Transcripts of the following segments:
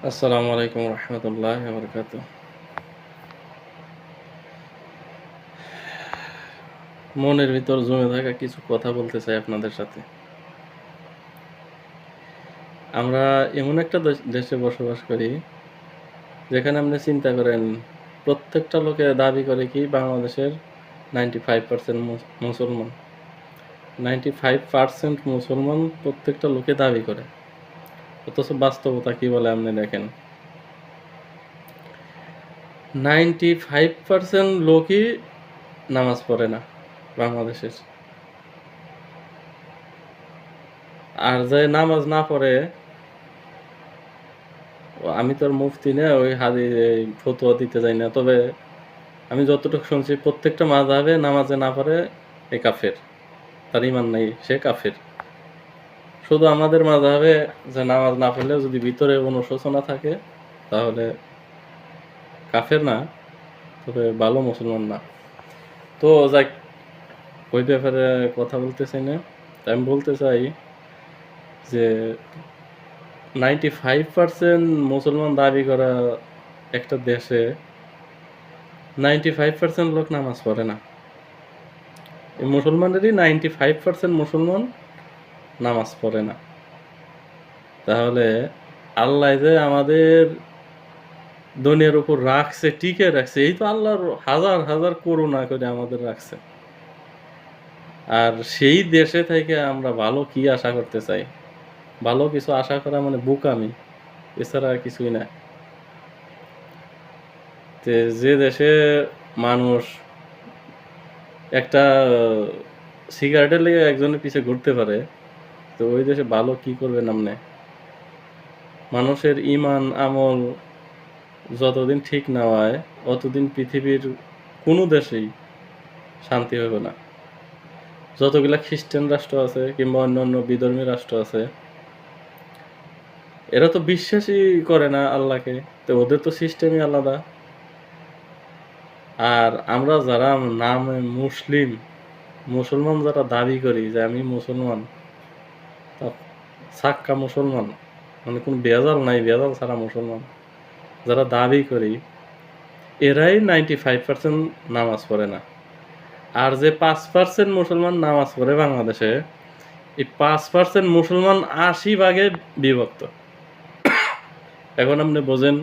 আসসালামু আলাইকুম রহমতুল্লাহ বরকাত। মনের ভিতর জমে থাকা কিছু কথা বলতে চাই আপনাদের সাথে। আমরা এমন একটা দেশে বসবাস করি, যেখানে আপনি চিন্তা করেন প্রত্যেকটা লোকে দাবি করে কি বাংলাদেশের 95% মুসলমান। 95% মুসলমান প্রত্যেকটা লোকে দাবি করে, অথচ বাস্তবতা কি বলে আপনি দেখেন। 95% লোকই নামাজ পড়ে না বাংলাদেশের। আর যে নামাজ না পড়ে, আমি তো আর মুফতি না, ওই ফতোয়া দিতে যাই না। তবে আমি যতটুকু শুনছি প্রত্যেকটা মাযহাবে নামাজে না পড়ে এ কাফের, তার ঈমান নাই, সে কাফের। শুধু আমাদের মাযহাবে যে নামাজ না পড়লেও যদি ভিতরে অনুশোচনা থাকে তাহলে কাফের না, তবে ভালো মুসলমান না। তো যাক, ওই ব্যাপারে কথা বলতে চাই না। তাই আমি বলতে চাই যে 95% মুসলমান দাবি করা একটা দেশে 95% লোক নামাজ পড়ে না। এই মুসলমানেরই 95% মুসলমান নামাজ পড়ে না। তাহলে আল্লাহ যে আমাদের দুনিয়ার উপর রাখছে, টিকে রাখছে, এই তো আল্লাহর হাজার হাজার করুণা করে আমাদের রাখছে। আর সেই দেশে থেকে আমরা ভালো কি আশা করতে চাই? ভালো কিছু আশা করা মানে বোকামি, এছাড়া আর কিছুই না। যে দেশে মানুষ একটা সিগারেটের লেগে একজনের পিছে ঘুরতে পারে, তো ওই দেশে ভালো কি করবেন আপনি? মানুষের ঈমান আমল যতদিন ঠিক না হয়, অতদিন পৃথিবীর কোনো দেশেই শান্তি হবে না। যতগুলা খ্রিস্টান রাষ্ট্র আছে কিংবা অন্যান্য বিধর্মী রাষ্ট্র আছে, এরা তো বিশ্বাসই করে না আল্লাহকে, তো ওদের তো সিস্টেমই আলাদা। আর আমরা যারা নামে মুসলমান যারা দাবি করি যে আমি মুসলমান, তা সাক্কা মুসলমান, মানে কোনো ভেজাল নাই, ভেজাল ছাড়া মুসলমান যারা দাবি করি, এরাই 95% নামাজ পড়ে না। আর যে 5% মুসলমান নামাজ পড়ে বাংলাদেশে, এই 5% মুসলমান 80 ভাগে বিভক্ত। এখন আপনি বোঝেন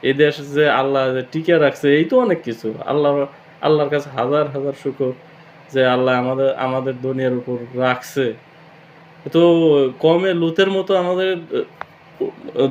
এই দেশ যে আল্লাহ যে টিকে রাখছে, এই তো অনেক কিছু। আল্লাহর কাছে হাজার হাজার শুকর যে আল্লাহ আমাদের দুনিয়ার উপর রাখছে। তো কমে লুতের মতো আমাদের